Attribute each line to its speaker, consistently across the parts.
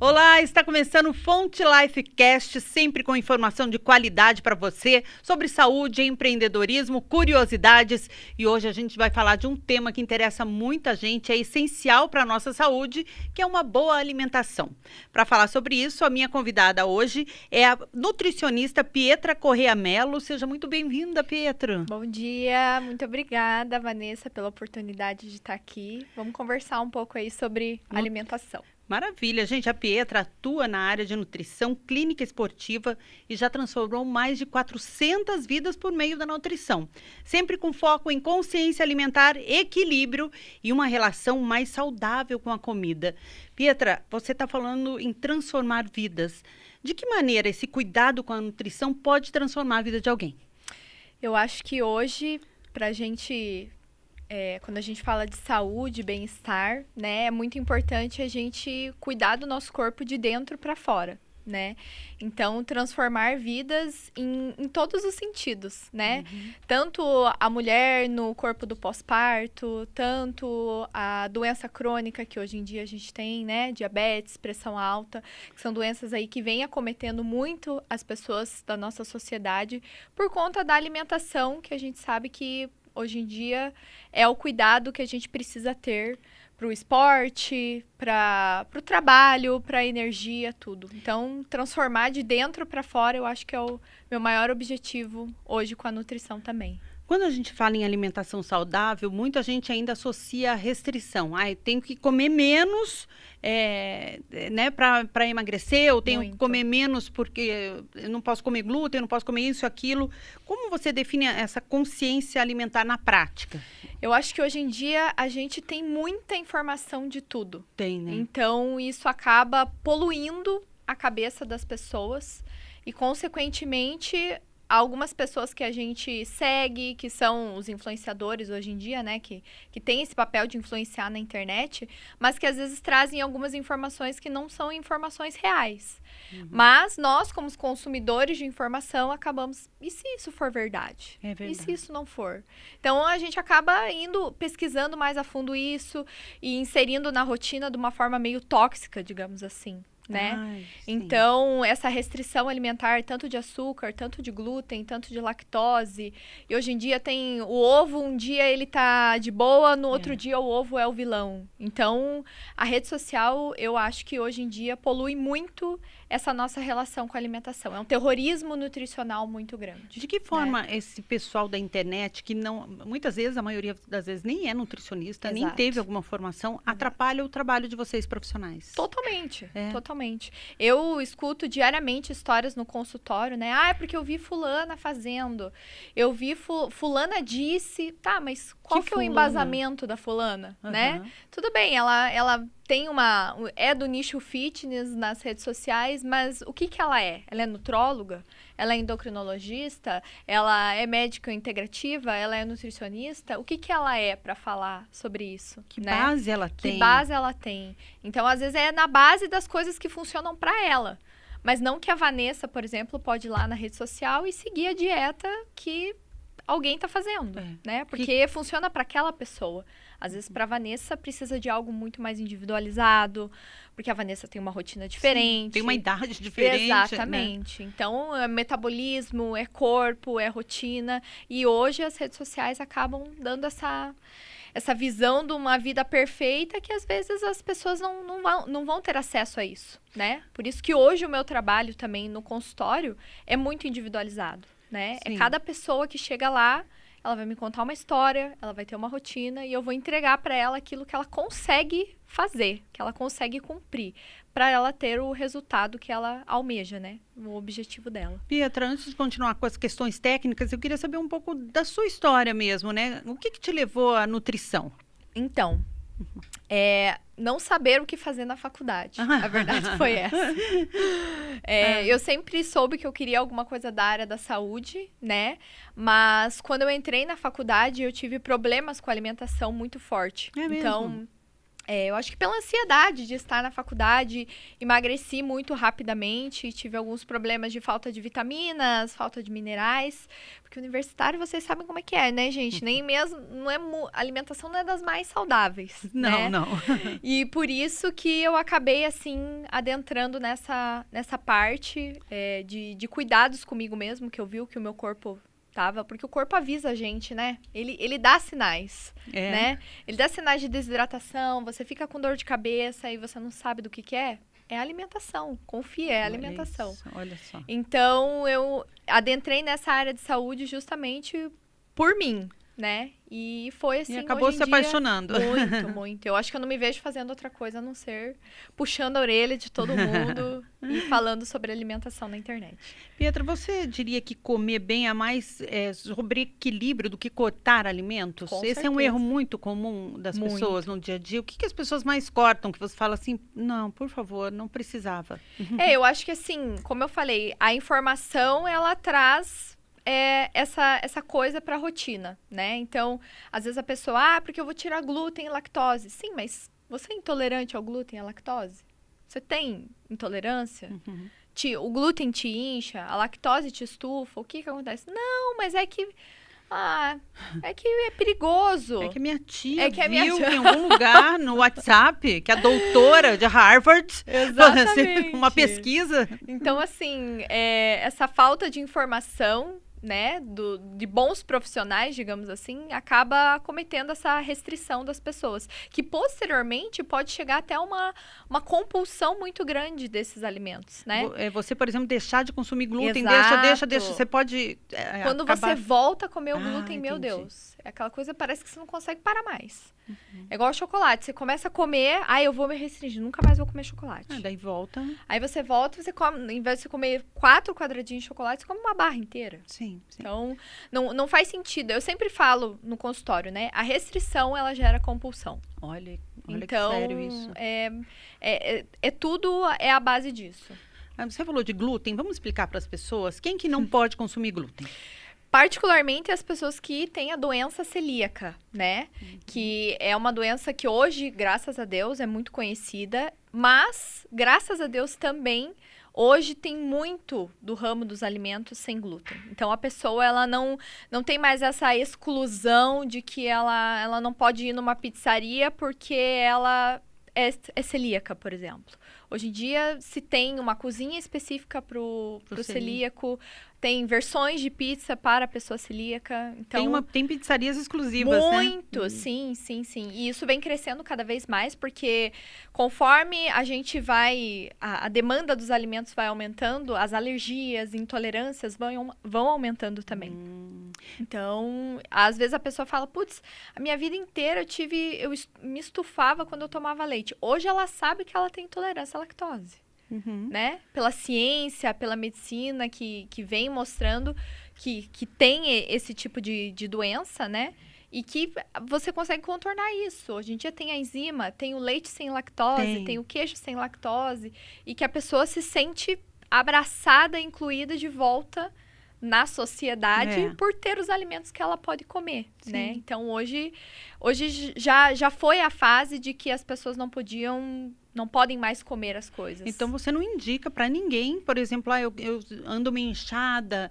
Speaker 1: Olá, está começando o Fonte Lifecast, sempre com informação de qualidade para você sobre saúde, empreendedorismo, curiosidades. E hoje a gente vai falar de um tema que interessa muita gente, é essencial para a nossa saúde, que é uma boa alimentação. Para falar sobre isso, a minha convidada hoje é a nutricionista Pietra Correa Mello. Seja muito bem-vinda, Pietra.
Speaker 2: Bom dia, muito obrigada, Vanessa, pela oportunidade de estar aqui. Vamos conversar um pouco aí sobre alimentação.
Speaker 1: Maravilha, gente. A Pietra atua na área de nutrição clínica esportiva e já transformou mais de 400 vidas por meio da nutrição. Sempre com foco em consciência alimentar, equilíbrio e uma relação mais saudável com a comida. Pietra, você está falando em transformar vidas. De que maneira esse cuidado com a nutrição pode transformar a vida de alguém?
Speaker 2: Eu acho que hoje, pra gente... quando a gente fala de saúde, bem-estar, né, é muito importante a gente cuidar do nosso corpo de dentro para fora, né? Então, transformar vidas em todos os sentidos, né? Tanto a mulher no corpo do pós-parto, tanto a doença crônica que hoje em dia a gente tem, né? Diabetes, pressão alta, que são doenças aí que vêm acometendo muito as pessoas da nossa sociedade por conta da alimentação, que a gente sabe que hoje em dia é o cuidado que a gente precisa ter para o esporte, para o trabalho, para a energia, tudo. Então, transformar de dentro para fora, eu acho que é o meu maior objetivo hoje com a nutrição também.
Speaker 1: Quando a gente fala em alimentação saudável, muita gente ainda associa a restrição. Ah, eu tenho que comer menos né, para emagrecer, eu tenho que comer menos porque eu não posso comer glúten, eu não posso comer isso, aquilo. Como você define essa consciência alimentar na prática?
Speaker 2: Eu acho que hoje em dia a gente tem muita informação de tudo.
Speaker 1: Tem, né?
Speaker 2: Então, isso acaba poluindo a cabeça das pessoas e, consequentemente, algumas pessoas que a gente segue, que são os influenciadores hoje em dia, né, que tem esse papel de influenciar na internet, mas que às vezes trazem algumas informações que não são informações reais. Mas nós, como consumidores de informação, acabamos, e se isso for verdade?
Speaker 1: É verdade.
Speaker 2: E se isso não for? Então, a gente acaba indo, pesquisando mais a fundo isso e inserindo na rotina de uma forma meio tóxica, digamos assim. Né?
Speaker 1: Ai,
Speaker 2: então, essa restrição alimentar, tanto de açúcar, tanto de glúten, tanto de lactose. E hoje em dia tem o ovo, um dia ele tá de boa, no outro dia o ovo é o vilão. Então, a rede social, eu acho que hoje em dia polui muito essa nossa relação com a alimentação. É um terrorismo nutricional muito grande.
Speaker 1: De que forma esse pessoal da internet, que não, muitas vezes, a maioria das vezes, nem é nutricionista, nem teve alguma formação, atrapalha o trabalho de vocês profissionais?
Speaker 2: Totalmente, totalmente. Eu escuto diariamente histórias no consultório, né? Ah, é porque eu vi fulana fazendo. Eu vi fulana disse... Tá, mas qual que é o embasamento da fulana, né? Tudo bem, ela tem é do nicho fitness nas redes sociais, mas o que ela é? Ela é nutróloga? Ela é endocrinologista? Ela é médica integrativa? Ela é nutricionista? O que ela é para falar sobre isso?
Speaker 1: Que base ela tem?
Speaker 2: Que base ela tem? Então, às vezes, é na base das coisas que funcionam para ela. Mas não que a Vanessa, por exemplo, pode ir lá na rede social e seguir a dieta que alguém está fazendo, né? Porque funciona para aquela pessoa. Às vezes, para a Vanessa, precisa de algo muito mais individualizado, porque a Vanessa tem uma rotina diferente.
Speaker 1: Sim, tem uma idade diferente.
Speaker 2: Exatamente.
Speaker 1: Né?
Speaker 2: Então, é metabolismo, é corpo, é rotina. E hoje, as redes sociais acabam dando essa visão de uma vida perfeita que, às vezes, as pessoas não vão ter acesso a isso, né? Por isso que hoje o meu trabalho também no consultório é muito individualizado. Né? É cada pessoa que chega lá, ela vai me contar uma história, ela vai ter uma rotina e eu vou entregar para ela aquilo que ela consegue fazer, que ela consegue cumprir, para ela ter o resultado que ela almeja, né? O objetivo dela.
Speaker 1: Pietra, antes de continuar com as questões técnicas, eu queria saber um pouco da sua história mesmo, né? O que te levou à nutrição?
Speaker 2: Então, não saber o que fazer na faculdade. A verdade foi essa. Eu sempre soube que eu queria alguma coisa da área da saúde, né? Mas quando eu entrei na faculdade, eu tive problemas com a alimentação muito forte.
Speaker 1: É mesmo?
Speaker 2: Então, Eu acho que pela ansiedade de estar na faculdade, emagreci muito rapidamente, tive alguns problemas de falta de vitaminas, falta de minerais, porque universitário vocês sabem como é que é, né, gente? Nem mesmo, a alimentação não é das mais saudáveis,
Speaker 1: Não,
Speaker 2: né?
Speaker 1: não.
Speaker 2: E por isso que eu acabei, assim, adentrando nessa parte de cuidados comigo mesmo, que eu vi o que o meu corpo tava, porque o corpo avisa a gente, né? Ele dá sinais, né? Ele dá sinais de desidratação, você fica com dor de cabeça e você não sabe do que é. É a alimentação, confia, é a alimentação.
Speaker 1: Isso, olha só.
Speaker 2: Então, eu adentrei nessa área de saúde justamente por mim, né? E foi assim,
Speaker 1: E acabou
Speaker 2: hoje em
Speaker 1: se
Speaker 2: dia,
Speaker 1: apaixonando.
Speaker 2: muito, muito. Eu acho que eu não me vejo fazendo outra coisa a não ser puxando a orelha de todo mundo e falando sobre alimentação na internet.
Speaker 1: Pietra, você diria que comer bem é mais sobre equilíbrio do que cortar alimentos?
Speaker 2: Com
Speaker 1: Esse é um
Speaker 2: certeza.
Speaker 1: erro muito comum das
Speaker 2: Muito.
Speaker 1: pessoas no dia a dia. O que as pessoas mais cortam? Que você fala assim, não, por favor, não precisava.
Speaker 2: Eu acho que assim, como eu falei, a informação, ela traz essa coisa para a rotina, né? Então, às vezes a pessoa, porque eu vou tirar glúten e lactose. Sim, mas você é intolerante ao glúten e à lactose? Você tem intolerância? O glúten te incha, a lactose te estufa, o que acontece? Não, mas é que é perigoso.
Speaker 1: É que minha tia
Speaker 2: que a minha
Speaker 1: viu
Speaker 2: tia-
Speaker 1: em algum lugar no WhatsApp que a doutora de Harvard
Speaker 2: Exatamente.
Speaker 1: uma pesquisa.
Speaker 2: Então, assim, essa falta de informação, né, de bons profissionais, digamos assim, acaba cometendo essa restrição das pessoas, que posteriormente pode chegar até uma compulsão muito grande desses alimentos, né?
Speaker 1: Você, por exemplo, deixar de consumir glúten,
Speaker 2: Exato.
Speaker 1: deixa. Você pode
Speaker 2: Quando
Speaker 1: acabar...
Speaker 2: você volta a comer o glúten, meu
Speaker 1: entendi.
Speaker 2: Deus, é aquela coisa, parece que você não consegue parar mais. É igual chocolate, você começa a comer, eu vou me restringir, nunca mais vou comer chocolate.
Speaker 1: Daí volta.
Speaker 2: Aí você volta, você come, em vez de você comer 4 quadradinhos de chocolate, você come uma barra inteira.
Speaker 1: Sim.
Speaker 2: Então, não faz sentido. Eu sempre falo no consultório, né? A restrição, ela gera compulsão.
Speaker 1: Olha
Speaker 2: Então,
Speaker 1: que sério isso.
Speaker 2: tudo é a base disso.
Speaker 1: Você falou de glúten, vamos explicar para as pessoas quem que não pode consumir glúten?
Speaker 2: Particularmente as pessoas que têm a doença celíaca, né? Que é uma doença que hoje, graças a Deus, é muito conhecida, mas, graças a Deus, também, hoje tem muito do ramo dos alimentos sem glúten. Então, a pessoa, ela não tem mais essa exclusão de que ela não pode ir numa pizzaria porque ela é celíaca, por exemplo. Hoje em dia, se tem uma cozinha específica pro celíaco, tem versões de pizza para a pessoa celíaca. Então,
Speaker 1: Tem pizzarias exclusivas,
Speaker 2: muito,
Speaker 1: né?
Speaker 2: sim. E isso vem crescendo cada vez mais, porque conforme a gente vai... A demanda dos alimentos vai aumentando, as alergias, intolerâncias vão aumentando também. Então, às vezes a pessoa fala, putz, a minha vida inteira eu me estufava quando eu tomava leite. Hoje ela sabe que ela tem intolerância à lactose. Né? Pela ciência, pela medicina que vem mostrando que tem esse tipo de doença, né? E que você consegue contornar isso. Hoje em dia tem a enzima, tem o leite sem lactose, tem o queijo sem lactose, e que a pessoa se sente abraçada, incluída de volta na sociedade por ter os alimentos que ela pode comer, né? Então, hoje já foi a fase de que as pessoas não podem mais comer as coisas.
Speaker 1: Então, você não indica para ninguém, por exemplo, eu ando meio inchada,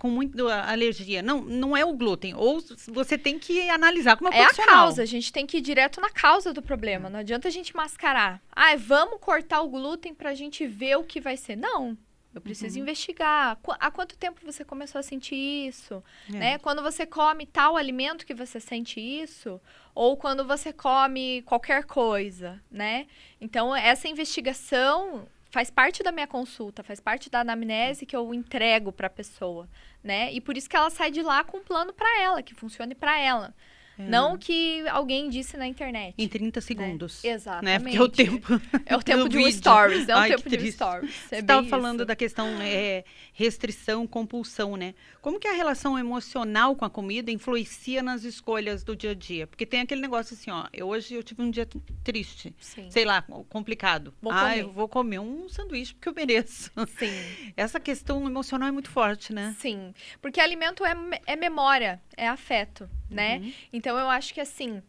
Speaker 1: com muita alergia. Não é o glúten. Ou você tem que analisar como profissional.
Speaker 2: É a causa. A gente tem que ir direto na causa do problema. Não adianta a gente mascarar. Vamos cortar o glúten pra gente ver o que vai ser. Não. Eu preciso investigar. Há quanto tempo você começou a sentir isso? Né? Quando você come tal alimento que você sente isso? Ou quando você come qualquer coisa, né? Então, essa investigação faz parte da minha consulta, faz parte da anamnese que eu entrego para a pessoa, né? E por isso que ela sai de lá com um plano para ela, que funcione para ela. Não que alguém disse na internet.
Speaker 1: Em 30 segundos.
Speaker 2: Né? Exatamente.
Speaker 1: Né? Porque é o tempo.
Speaker 2: É o tempo
Speaker 1: do
Speaker 2: de um
Speaker 1: vídeo.
Speaker 2: stories. É o
Speaker 1: Ai,
Speaker 2: tempo
Speaker 1: que
Speaker 2: de um
Speaker 1: triste.
Speaker 2: stories.
Speaker 1: Você estava falando da questão restrição, compulsão, né? Como que a relação emocional com a comida influencia nas escolhas do dia a dia? Porque tem aquele negócio assim, hoje eu tive um dia triste.
Speaker 2: Sim.
Speaker 1: Sei lá, complicado.
Speaker 2: Comer.
Speaker 1: Eu vou comer um sanduíche porque eu mereço.
Speaker 2: Sim.
Speaker 1: Essa questão emocional é muito forte, né?
Speaker 2: Sim. Porque alimento é memória, é afeto, né? Então, eu acho que assim,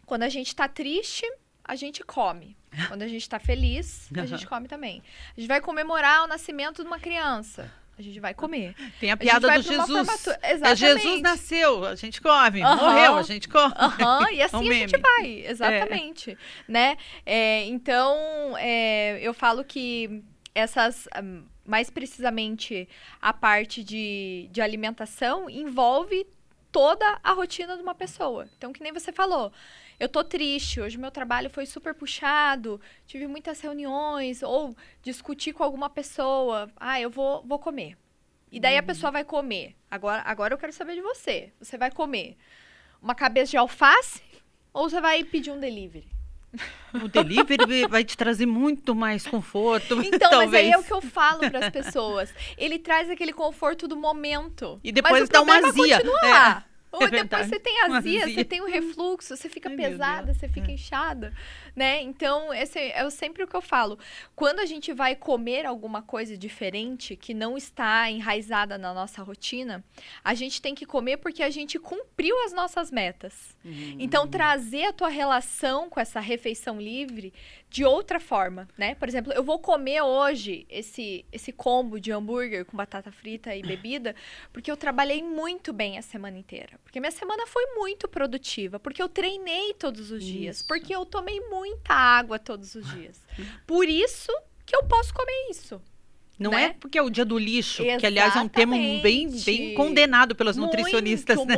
Speaker 2: quando a gente tá triste, a gente come. Quando a gente tá feliz, a gente come também. A gente vai comemorar o nascimento de uma criança. A gente vai comer.
Speaker 1: Tem a piada do Jesus. Jesus nasceu, a gente come. Morreu, a gente come.
Speaker 2: E assim a gente vai. Exatamente. Né? Então, eu falo que essas... mais precisamente, a parte de alimentação envolve toda a rotina de uma pessoa. Então, que nem você falou, eu tô triste, hoje meu trabalho foi super puxado, tive muitas reuniões, ou discuti com alguma pessoa, eu vou comer. E daí a pessoa vai comer. Agora eu quero saber de você. Você vai comer uma cabeça de alface ou você vai pedir um delivery?
Speaker 1: O delivery vai te trazer muito mais conforto.
Speaker 2: Então,
Speaker 1: talvez.
Speaker 2: Mas aí é o que eu falo para as pessoas. Ele traz aquele conforto do momento.
Speaker 1: E depois
Speaker 2: dá
Speaker 1: uma azia.
Speaker 2: Continua lá. Ou depois
Speaker 1: verdade.
Speaker 2: você tem azia, você tem um refluxo, você fica pesada, você fica inchada, né? Então, esse é sempre o que eu falo. Quando a gente vai comer alguma coisa diferente, que não está enraizada na nossa rotina, a gente tem que comer porque a gente cumpriu as nossas metas. Então, trazer a tua relação com essa refeição livre de outra forma, né? Por exemplo, eu vou comer hoje esse combo de hambúrguer com batata frita e bebida, porque eu trabalhei muito bem a semana inteira. Porque minha semana foi muito produtiva, porque eu treinei todos os dias, porque eu tomei muita água todos os dias. Por isso que eu posso comer isso.
Speaker 1: Não
Speaker 2: né?
Speaker 1: é porque é o dia do lixo, que aliás é um termo bem condenado pelas nutricionistas, né?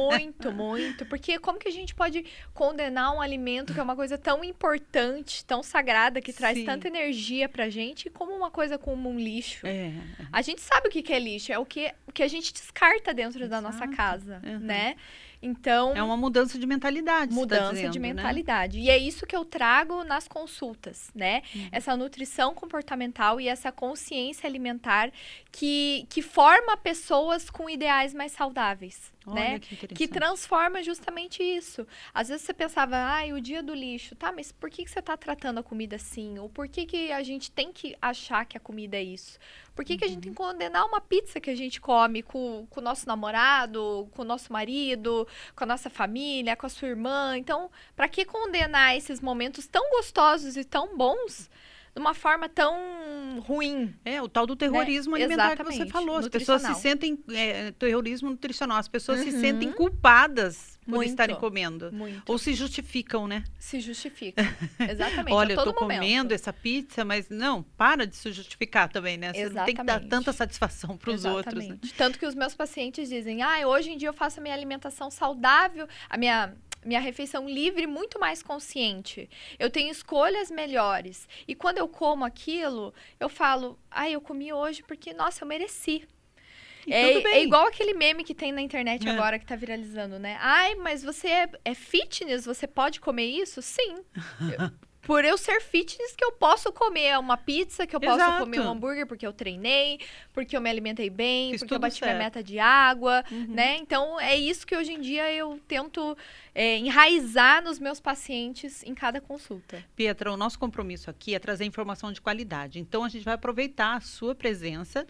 Speaker 2: Muito. Porque como que a gente pode condenar um alimento que é uma coisa tão importante, tão sagrada, que traz tanta energia pra gente, como uma coisa como um lixo? A gente sabe o que é lixo, é o que a gente descarta dentro da nossa casa, né? Então,
Speaker 1: é uma mudança de mentalidade.
Speaker 2: Mudança de mentalidade. Né? E é isso que eu trago nas consultas, né? Essa nutrição comportamental e essa consciência alimentar que forma pessoas com ideais mais saudáveis.
Speaker 1: Olha,
Speaker 2: né? Que transforma justamente isso. Às vezes você pensava, o dia do lixo, tá, mas por que você tá tratando a comida assim? Ou por que a gente tem que achar que a comida é isso? Por que a gente tem que condenar uma pizza que a gente come com o nosso namorado, com o nosso marido, com a nossa família, com a sua irmã? Então, para que condenar esses momentos tão gostosos e tão bons de uma forma tão ruim?
Speaker 1: O tal do terrorismo alimentar que você falou. As pessoas se sentem... terrorismo nutricional. As pessoas se sentem culpadas por estarem comendo. Ou se justificam, né?
Speaker 2: Se justificam. Exatamente.
Speaker 1: Olha, eu tô comendo essa pizza, mas não, para de se justificar também, né? Você não tem que dar tanta satisfação para os outros. Né?
Speaker 2: Tanto que os meus pacientes dizem, hoje em dia eu faço a minha alimentação saudável, a minha refeição livre muito mais consciente. Eu tenho escolhas melhores. E quando eu como aquilo, eu falo, eu comi hoje porque, nossa, eu mereci. É igual aquele meme que tem na internet agora que tá viralizando, né? Mas você é fitness, você pode comer isso? Sim. Por eu ser fitness, que eu posso comer uma pizza, que eu posso comer um hambúrguer, porque eu treinei, porque eu me alimentei bem, porque eu bati minha meta de água, né? Então, é isso que hoje em dia eu tento enraizar nos meus pacientes em cada consulta.
Speaker 1: Pietra, o nosso compromisso aqui é trazer informação de qualidade. Então, a gente vai aproveitar a sua presença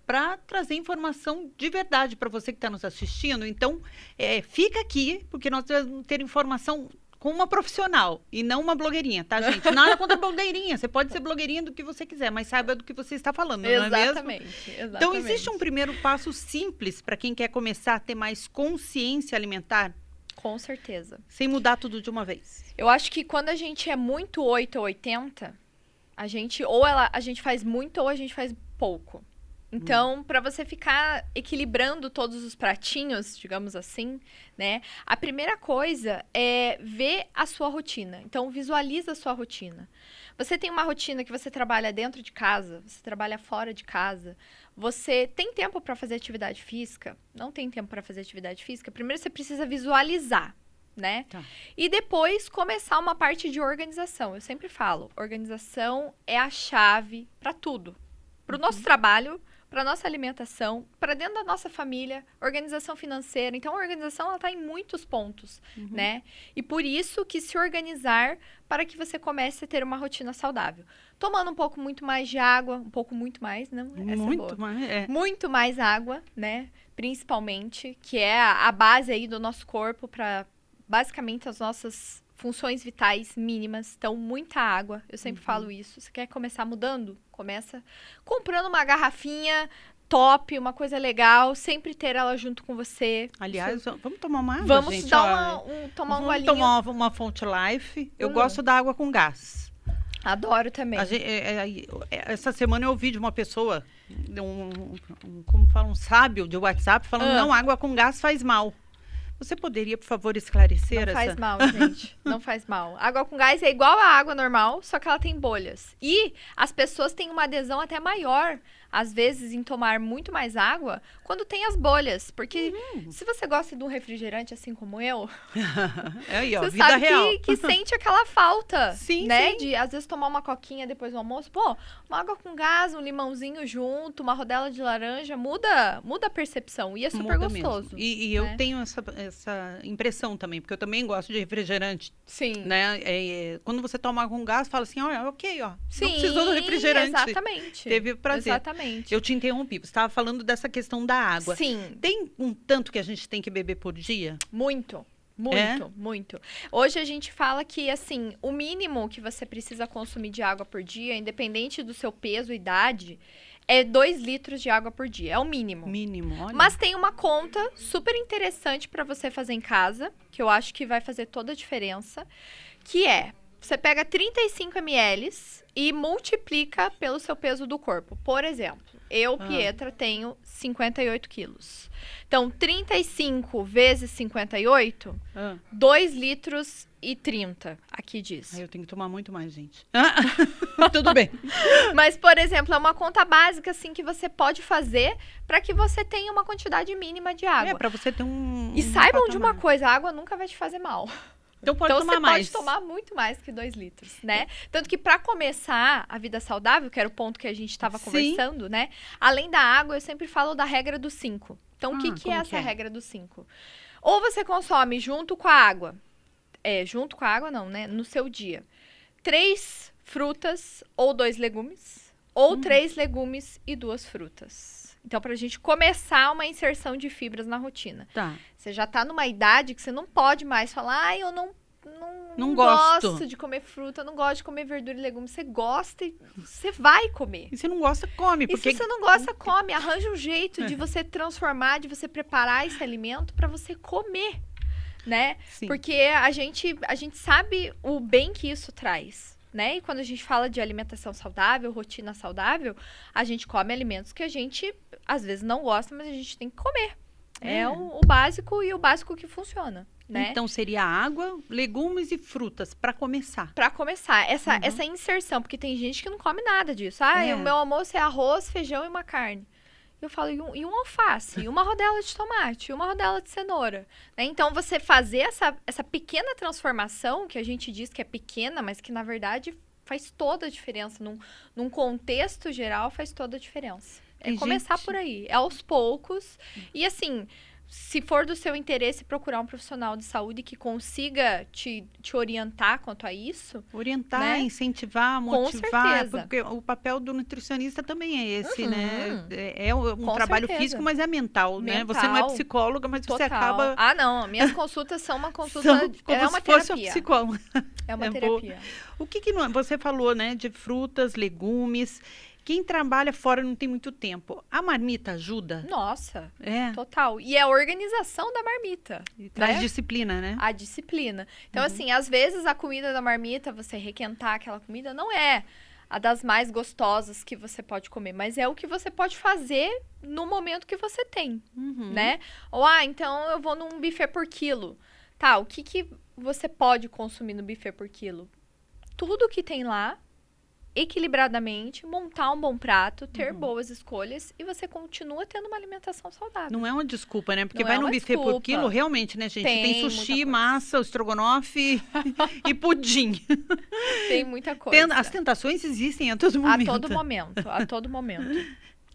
Speaker 1: para trazer informação de verdade para você que está nos assistindo. Então, fica aqui, porque nós vamos ter informação com uma profissional e não uma blogueirinha, tá, gente? Nada contra a blogueirinha. Você pode ser blogueirinha do que você quiser, mas saiba do que você está falando, não é mesmo?
Speaker 2: Exatamente.
Speaker 1: Então, existe um primeiro passo simples para quem quer começar a ter mais consciência alimentar?
Speaker 2: Com certeza.
Speaker 1: Sem mudar tudo de uma vez.
Speaker 2: Eu acho que quando a gente é muito 8 ou 80, a gente faz muito ou a gente faz pouco. Então, para você ficar equilibrando todos os pratinhos, digamos assim, né? A primeira coisa é ver a sua rotina. Então, visualiza a sua rotina. Você tem uma rotina que você trabalha dentro de casa, você trabalha fora de casa. Você tem tempo para fazer atividade física? Não tem tempo para fazer atividade física? Primeiro, você precisa visualizar, né? Tá. E depois, começar uma parte de organização. Eu sempre falo, organização é a chave para tudo. Para o nosso trabalho, para nossa alimentação, para dentro da nossa família, organização financeira. Então, a organização está em muitos pontos, né? E por isso que se organizar para que você comece a ter uma rotina saudável. Tomando um pouco muito mais de água, muito mais água, né? Principalmente, que é a base aí do nosso corpo para basicamente as nossas funções vitais mínimas. Então, muita água. Eu sempre falo isso. Você quer começar mudando? Começa comprando uma garrafinha top, uma coisa legal. Sempre ter ela junto com você.
Speaker 1: Aliás, vamos tomar uma água,
Speaker 2: Vamos
Speaker 1: gente?
Speaker 2: dar tomar um
Speaker 1: Vamos
Speaker 2: golinho.
Speaker 1: tomar uma Fonte Life. Eu gosto da água com gás.
Speaker 2: Adoro também.
Speaker 1: Essa semana eu ouvi de uma pessoa, como fala, um sábio de WhatsApp, falando, não, água com gás faz mal. Você poderia, por favor, esclarecer
Speaker 2: Não faz mal, gente. Não faz mal. Água com gás é igual a água normal, só que ela tem bolhas. E as pessoas têm uma adesão até maior, às vezes, em tomar muito mais água, quando tem as bolhas. Porque se você gosta de um refrigerante, assim como eu,
Speaker 1: aí, ó,
Speaker 2: você
Speaker 1: vida
Speaker 2: sabe
Speaker 1: real.
Speaker 2: que sente aquela falta,
Speaker 1: Sim,
Speaker 2: né?
Speaker 1: sim.
Speaker 2: De, às vezes, tomar uma coquinha depois do almoço. Pô, uma água com gás, um limãozinho junto, uma rodela de laranja, muda a percepção. E é super
Speaker 1: Muda
Speaker 2: gostoso.
Speaker 1: mesmo. E eu
Speaker 2: né?
Speaker 1: tenho essa impressão também, porque eu também gosto de refrigerante,
Speaker 2: Sim.
Speaker 1: né? Quando você toma água com gás, fala assim, olha, ok, ó,
Speaker 2: Sim,
Speaker 1: não precisou do refrigerante.
Speaker 2: Exatamente.
Speaker 1: Teve prazer.
Speaker 2: Exatamente.
Speaker 1: Eu te interrompi, você estava falando dessa questão da água.
Speaker 2: Sim.
Speaker 1: Tem um tanto que a gente tem que beber por dia?
Speaker 2: Muito. Muito. Hoje a gente fala que, assim, o mínimo que você precisa consumir de água por dia, independente do seu peso e idade, é 2 litros de água por dia. É o mínimo.
Speaker 1: Mínimo, olha.
Speaker 2: Mas tem uma conta super interessante para você fazer em casa, que eu acho que vai fazer toda a diferença, que é, você pega 35 ml e multiplica pelo seu peso do corpo. Por exemplo, eu, Pietra, tenho 58 quilos. Então, 35 vezes 58, 2 litros e 30, aqui diz.
Speaker 1: Eu tenho que tomar muito mais, gente. Tudo bem.
Speaker 2: Mas, por exemplo, é uma conta básica, assim, que você pode fazer para que você tenha uma quantidade mínima de água.
Speaker 1: Para você ter
Speaker 2: E saibam de uma coisa, a água nunca vai te fazer mal.
Speaker 1: Então pode
Speaker 2: Então,
Speaker 1: tomar
Speaker 2: você
Speaker 1: mais.
Speaker 2: pode tomar muito mais que 2 litros, né? Tanto que para começar a vida saudável, que era o ponto que a gente estava conversando, né? Além da água, eu sempre falo da regra dos 5. Então, o que é essa regra dos 5? Ou você consome junto com a água, junto com a água não, né? No seu dia, 3 frutas ou 2 legumes, ou 3 legumes e 2 frutas. Então, pra gente começar uma inserção de fibras na rotina.
Speaker 1: Tá.
Speaker 2: Você já tá numa idade que você não pode mais falar, eu não
Speaker 1: gosto
Speaker 2: de comer fruta, não gosto de comer verdura e legumes. Você gosta e você vai comer.
Speaker 1: E se não gosta, come.
Speaker 2: E se você não gosta, come. Arranja um jeito de você transformar, de você preparar esse alimento para você comer, né?
Speaker 1: Sim.
Speaker 2: Porque a gente sabe o bem que isso traz. Né? E quando a gente fala de alimentação saudável, rotina saudável, a gente come alimentos que a gente, às vezes, não gosta, mas a gente tem que comer. É o básico e o básico que funciona, né?
Speaker 1: Então, seria água, legumes e frutas, para começar.
Speaker 2: Para começar, essa inserção, porque tem gente que não come nada disso. O meu almoço é arroz, feijão e uma carne. Eu falo, e um alface, e uma rodela de tomate, e uma rodela de cenoura. Né? Então, você fazer essa pequena transformação, que a gente diz que é pequena, mas que, na verdade, faz toda a diferença. Num contexto geral, faz toda a diferença. Começar por aí. É aos poucos. E, assim, se for do seu interesse procurar um profissional de saúde que consiga te orientar quanto a isso.
Speaker 1: Orientar,
Speaker 2: né?
Speaker 1: Incentivar, motivar.
Speaker 2: Com certeza.
Speaker 1: Porque o papel do nutricionista também é esse, né? É
Speaker 2: Com
Speaker 1: trabalho
Speaker 2: certeza.
Speaker 1: físico, mas é mental, né? Você não é psicóloga, mas você acaba...
Speaker 2: Ah, não. Minhas consultas são uma consulta...
Speaker 1: como
Speaker 2: é uma
Speaker 1: se fosse
Speaker 2: terapia.
Speaker 1: uma psicóloga.
Speaker 2: É uma terapia.
Speaker 1: O que não, você falou, né? De frutas, legumes... Quem trabalha fora não tem muito tempo. A marmita ajuda?
Speaker 2: Nossa,
Speaker 1: É.
Speaker 2: total. E é a organização da marmita.
Speaker 1: E traz
Speaker 2: né?
Speaker 1: disciplina, né?
Speaker 2: A disciplina. Então, assim, às vezes a comida da marmita, você requentar aquela comida, não é a das mais gostosas que você pode comer, mas é o que você pode fazer no momento que você tem, né? Ou, então eu vou num buffet por quilo. Tá, o que você pode consumir no buffet por quilo? Tudo que tem lá, equilibradamente, montar um bom prato, ter boas escolhas e você continua tendo uma alimentação saudável.
Speaker 1: Não é uma desculpa, né? Porque
Speaker 2: Não
Speaker 1: vai
Speaker 2: é
Speaker 1: num
Speaker 2: uma
Speaker 1: buffet por
Speaker 2: desculpa.
Speaker 1: quilo, realmente, né, gente? Tem
Speaker 2: Tem muita
Speaker 1: sushi,
Speaker 2: coisa.
Speaker 1: massa, o estrogonofe e pudim.
Speaker 2: Tem muita coisa.
Speaker 1: As tentações existem a todo
Speaker 2: A
Speaker 1: momento.
Speaker 2: a todo momento.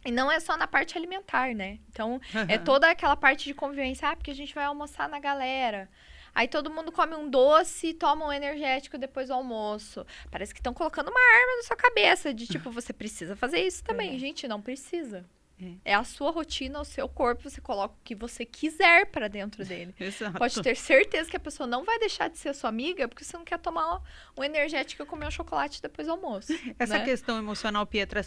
Speaker 2: E não é só na parte alimentar, né? Então, é toda aquela parte de convivência. Porque a gente vai almoçar na galera. Aí todo mundo come um doce e toma um energético depois do almoço. Parece que estão colocando uma arma na sua cabeça. De tipo, você precisa fazer isso também. Gente, não precisa. É a sua rotina, o seu corpo, você coloca o que você quiser pra dentro dele.
Speaker 1: Exato.
Speaker 2: Pode ter certeza que a pessoa não vai deixar de ser sua amiga porque você não quer tomar um energético e comer um chocolate depois do almoço.
Speaker 1: Essa
Speaker 2: né?
Speaker 1: questão emocional, Pietra,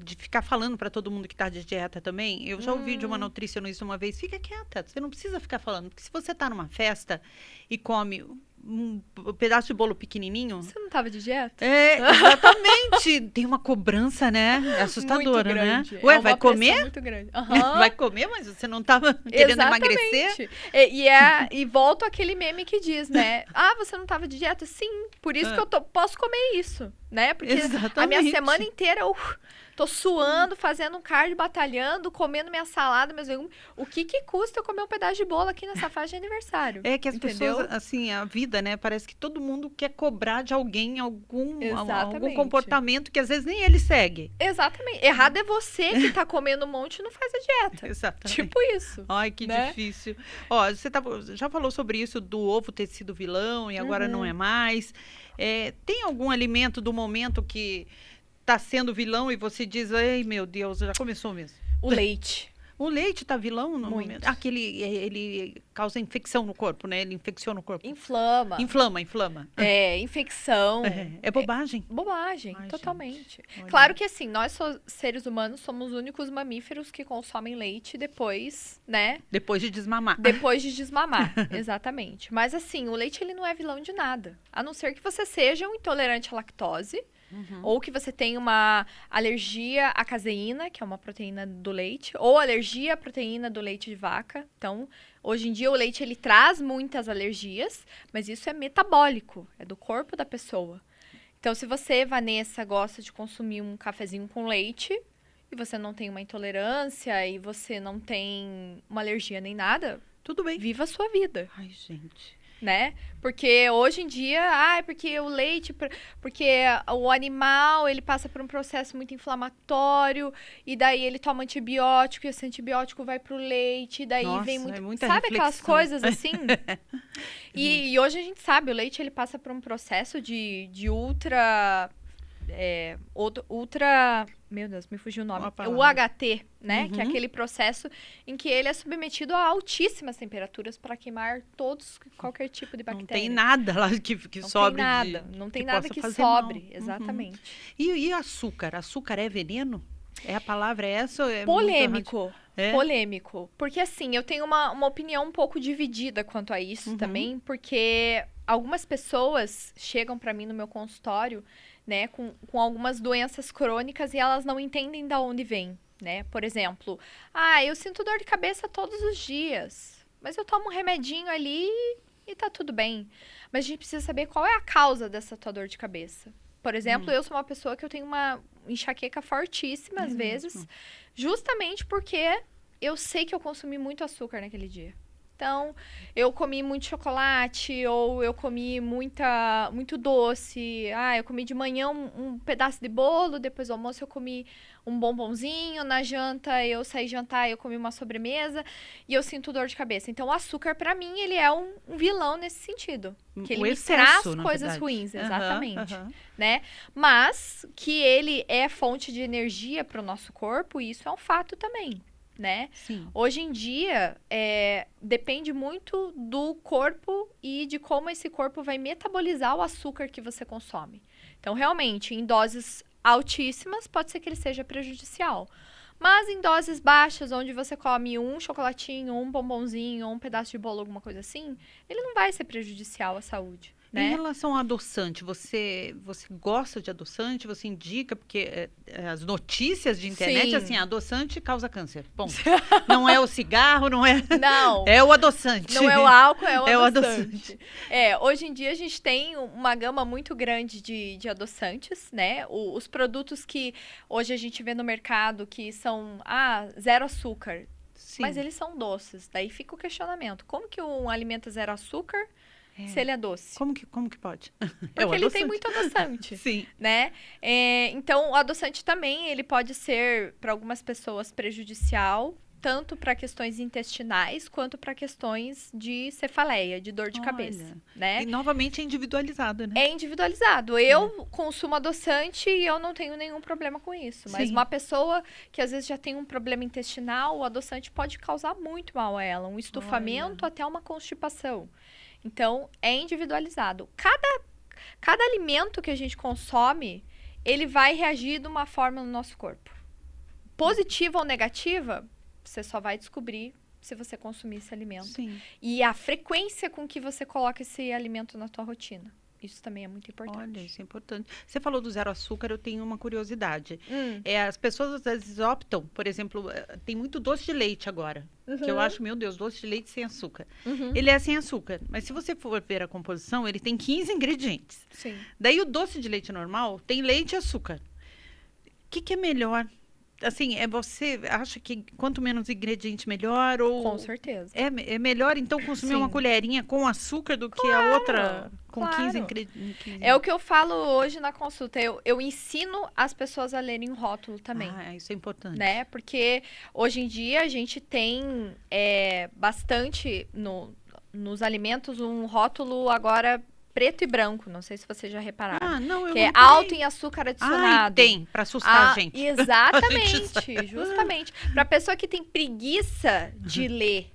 Speaker 1: de ficar falando para todo mundo que está de dieta também, eu já ouvi de uma nutricionista uma vez, fica quieta, você não precisa ficar falando, porque se você está numa festa e come um pedaço de bolo pequenininho...
Speaker 2: Você não tava de dieta?
Speaker 1: Exatamente! Tem uma cobrança, né? É assustadora,
Speaker 2: muito grande.
Speaker 1: né? Ué,
Speaker 2: é
Speaker 1: vai
Speaker 2: uma pressão
Speaker 1: comer?
Speaker 2: muito grande.
Speaker 1: Vai comer, mas você não estava querendo emagrecer?
Speaker 2: E volta aquele meme que diz, né? Ah, você não tava de dieta? Sim, por isso que eu posso comer isso, né? Porque a minha semana inteira eu tô suando, fazendo um cardio, batalhando, comendo minha salada, meus legumes. O que custa eu comer um pedaço de bolo aqui nessa faixa de aniversário?
Speaker 1: É que as pessoas, assim, a vida, né? Parece que todo mundo quer cobrar de alguém algum comportamento que às vezes nem ele segue.
Speaker 2: Exatamente. Errado é você que tá comendo um monte e não faz a dieta.
Speaker 1: Exatamente.
Speaker 2: Tipo isso.
Speaker 1: Ai, que difícil. Ó, você já falou sobre isso do ovo ter sido vilão e agora não é mais. Tem algum alimento do momento que tá sendo vilão e você diz, ai, meu Deus, já começou mesmo?
Speaker 2: O leite.
Speaker 1: O leite tá vilão no
Speaker 2: Muito.
Speaker 1: momento? Ele causa infecção no corpo, né? Ele infecciona o corpo.
Speaker 2: Inflama.
Speaker 1: Inflama.
Speaker 2: Infecção.
Speaker 1: É bobagem.
Speaker 2: Bobagem,
Speaker 1: Ai,
Speaker 2: totalmente.
Speaker 1: gente,
Speaker 2: Claro que assim, nós seres humanos somos os únicos mamíferos que consomem leite depois, né?
Speaker 1: Depois de desmamar.
Speaker 2: Depois de desmamar, exatamente. Mas assim, o leite ele não é vilão de nada. A não ser que você seja um intolerante à lactose. Ou que você tenha uma alergia à caseína, que é uma proteína do leite, ou alergia à proteína do leite de vaca. Então, hoje em dia, o leite ele traz muitas alergias, mas isso é metabólico, é do corpo da pessoa. Então, se você, Vanessa, gosta de consumir um cafezinho com leite, e você não tem uma intolerância, e você não tem uma alergia nem nada,
Speaker 1: tudo bem.
Speaker 2: Viva a sua vida.
Speaker 1: Ai, gente...
Speaker 2: Né? Porque hoje em dia, porque o leite, porque o animal, ele passa por um processo muito inflamatório, e daí ele toma antibiótico, e esse antibiótico vai pro leite, e daí vem muito...
Speaker 1: muita
Speaker 2: sabe
Speaker 1: reflexão.
Speaker 2: Aquelas coisas assim? E hoje a gente sabe, o leite, ele passa por um processo de ultra... Meu Deus, me fugiu o nome. O UHT, né? Que é aquele processo em que ele é submetido a altíssimas temperaturas para queimar qualquer tipo de bactéria.
Speaker 1: Não tem nada lá que
Speaker 2: não
Speaker 1: sobre.
Speaker 2: Tem nada, não tem nada que sobre, exatamente.
Speaker 1: E açúcar? Açúcar é veneno? A palavra é essa? Ou é
Speaker 2: polêmico. Polêmico. Porque assim, eu tenho uma opinião um pouco dividida quanto a isso também, porque algumas pessoas chegam para mim no meu consultório, né, com algumas doenças crônicas e elas não entendem de onde vem, né? Por exemplo, eu sinto dor de cabeça todos os dias, mas eu tomo um remedinho ali e tá tudo bem. Mas a gente precisa saber qual é a causa dessa tua dor de cabeça. Por exemplo, eu sou uma pessoa que eu tenho uma enxaqueca fortíssima às vezes, justamente porque eu sei que eu consumi muito açúcar naquele dia. Então, eu comi muito chocolate, ou eu comi muito doce. Eu comi de manhã um pedaço de bolo, depois do almoço eu comi um bombonzinho, na janta eu saí jantar, eu comi uma sobremesa, e eu sinto dor de cabeça. Então, o açúcar, pra mim, ele é um vilão nesse sentido. Que ele me traz coisas ruins, exatamente. Né? Mas que ele é fonte de energia para o nosso corpo, e isso é um fato também. Né?
Speaker 1: Sim.
Speaker 2: Hoje em dia, depende muito do corpo e de como esse corpo vai metabolizar o açúcar que você consome. Então, realmente, em doses altíssimas, pode ser que ele seja prejudicial. Mas em doses baixas, onde você come um chocolatinho, um bombonzinho, ou um pedaço de bolo, alguma coisa assim, ele não vai ser prejudicial à saúde. Né?
Speaker 1: Em relação ao adoçante, você gosta de adoçante? Você indica? Porque as notícias de internet, assim, adoçante causa câncer. Bom, não é o cigarro, não é...
Speaker 2: Não.
Speaker 1: É o adoçante.
Speaker 2: Não é o álcool, é o
Speaker 1: É o
Speaker 2: adoçante. Hoje em dia a gente tem uma gama muito grande de adoçantes, né? Os produtos que hoje a gente vê no mercado que são, zero açúcar. Sim. Mas eles são doces. Daí fica o questionamento. Como que um alimento é zero açúcar... se ele é doce.
Speaker 1: Como que pode?
Speaker 2: Porque ele tem muito adoçante.
Speaker 1: Sim.
Speaker 2: Né? Então, o adoçante também, ele pode ser, para algumas pessoas, prejudicial, tanto para questões intestinais quanto para questões de cefaleia, de dor de
Speaker 1: Olha.
Speaker 2: cabeça, né?
Speaker 1: E novamente é individualizado, né?
Speaker 2: É individualizado. Eu consumo adoçante e eu não tenho nenhum problema com isso. Mas
Speaker 1: Sim.
Speaker 2: uma pessoa que às vezes já tem um problema intestinal, o adoçante pode causar muito mal a ela. Um estufamento até uma constipação. Então, é individualizado. Cada alimento que a gente consome, ele vai reagir de uma forma no nosso corpo. Positiva ou negativa, você só vai descobrir se você consumir esse alimento.
Speaker 1: Sim.
Speaker 2: E a frequência com que você coloca esse alimento na tua rotina. Isso também é muito importante.
Speaker 1: Olha, isso é importante. Você falou do zero açúcar, eu tenho uma curiosidade.
Speaker 2: Hum.
Speaker 1: As pessoas às vezes optam, por exemplo, tem muito doce de leite agora. Que eu acho, meu Deus, doce de leite sem açúcar.
Speaker 2: Uhum.
Speaker 1: Ele é sem açúcar, mas se você for ver a composição, ele tem 15 ingredientes.
Speaker 2: Sim.
Speaker 1: Daí o doce de leite normal tem leite e açúcar. O que é melhor? Assim, você acha que quanto menos ingrediente melhor? Ou
Speaker 2: Com certeza.
Speaker 1: é melhor, então, consumir
Speaker 2: Sim.
Speaker 1: uma colherinha com açúcar do que a outra com
Speaker 2: claro.
Speaker 1: 15 ingredientes?
Speaker 2: É o que eu falo hoje na consulta. Eu ensino as pessoas a lerem o rótulo também.
Speaker 1: Ah, isso é importante.
Speaker 2: Né? Porque hoje em dia a gente tem bastante nos alimentos um rótulo agora preto e branco. Não sei se vocês já repararam.
Speaker 1: Ah, não, eu
Speaker 2: que
Speaker 1: não
Speaker 2: é
Speaker 1: tenho.
Speaker 2: alto em açúcar adicionado.
Speaker 1: Tem, para assustar a gente.
Speaker 2: Exatamente, justamente. Para pessoa que tem preguiça de ler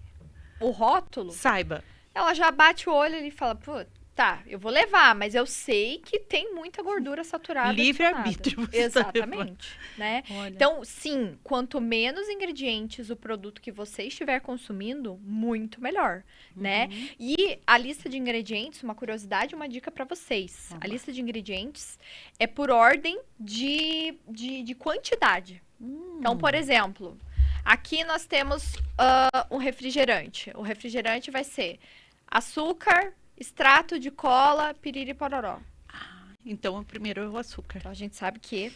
Speaker 2: o rótulo,
Speaker 1: Saiba.
Speaker 2: ela já bate o olho e fala, pô, tá, eu vou levar, mas eu sei que tem muita gordura saturada.
Speaker 1: Livre-arbítrio, você tá
Speaker 2: Exatamente, né?
Speaker 1: Olha.
Speaker 2: Então, sim, quanto menos ingredientes o produto que você estiver consumindo, muito melhor, né? E a lista de ingredientes, uma curiosidade, uma dica para vocês.
Speaker 1: Vamos
Speaker 2: A
Speaker 1: lá.
Speaker 2: lista de ingredientes é por ordem de quantidade. Então, por exemplo, aqui nós temos um refrigerante. O refrigerante vai ser açúcar, extrato de cola, piriri pororó.
Speaker 1: Então, primeiro é o açúcar.
Speaker 2: Então, a gente sabe que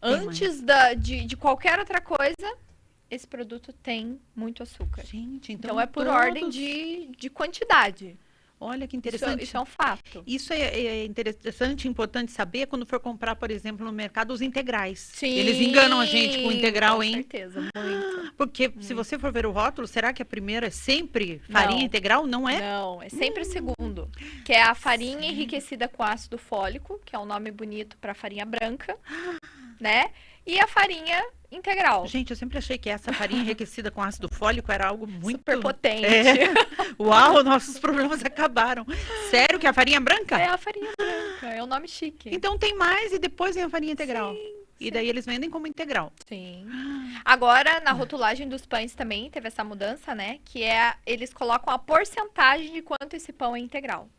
Speaker 1: Tem
Speaker 2: antes de qualquer outra coisa, esse produto tem muito açúcar.
Speaker 1: Gente,
Speaker 2: Então, é por ordem de quantidade.
Speaker 1: Olha que
Speaker 2: Isso,
Speaker 1: interessante.
Speaker 2: isso é um fato.
Speaker 1: Isso é interessante e importante saber quando for comprar, por exemplo, no mercado os integrais.
Speaker 2: Sim,
Speaker 1: Eles enganam a gente com o integral,
Speaker 2: com
Speaker 1: hein?
Speaker 2: certeza, muito.
Speaker 1: Porque se você for ver o rótulo, será que a primeira é sempre farinha
Speaker 2: Não.
Speaker 1: integral? Não é?
Speaker 2: Não, é sempre o segundo. Que é a farinha enriquecida com ácido fólico, que é um nome bonito para farinha branca, né? E a farinha integral.
Speaker 1: Gente, eu sempre achei que essa farinha enriquecida com ácido fólico era algo muito...
Speaker 2: Super potente.
Speaker 1: Uau, nossos problemas acabaram. Sério que é a farinha branca?
Speaker 2: É a farinha branca, é o nome chique.
Speaker 1: Então tem mais e depois vem a farinha integral.
Speaker 2: Sim,
Speaker 1: E daí eles vendem como integral.
Speaker 2: Sim. Agora, na rotulagem dos pães também teve essa mudança, né? Que eles colocam a porcentagem de quanto esse pão é integral.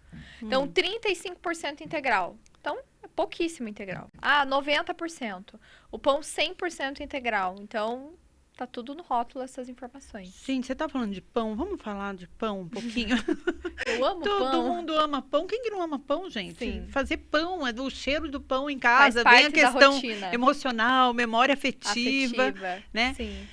Speaker 2: Então, 35% integral. Então, é pouquíssimo integral. 90%. O pão 100% integral. Então, tá tudo no rótulo essas informações.
Speaker 1: Gente, você tá falando de pão? Vamos falar de pão um pouquinho?
Speaker 2: Eu amo
Speaker 1: Todo
Speaker 2: pão.
Speaker 1: mundo ama pão. Quem que não ama pão, gente?
Speaker 2: Sim.
Speaker 1: Fazer pão, o cheiro do pão em
Speaker 2: Faz
Speaker 1: casa,
Speaker 2: parte
Speaker 1: vem a questão
Speaker 2: da rotina.
Speaker 1: emocional, memória afetiva. né?
Speaker 2: Sim.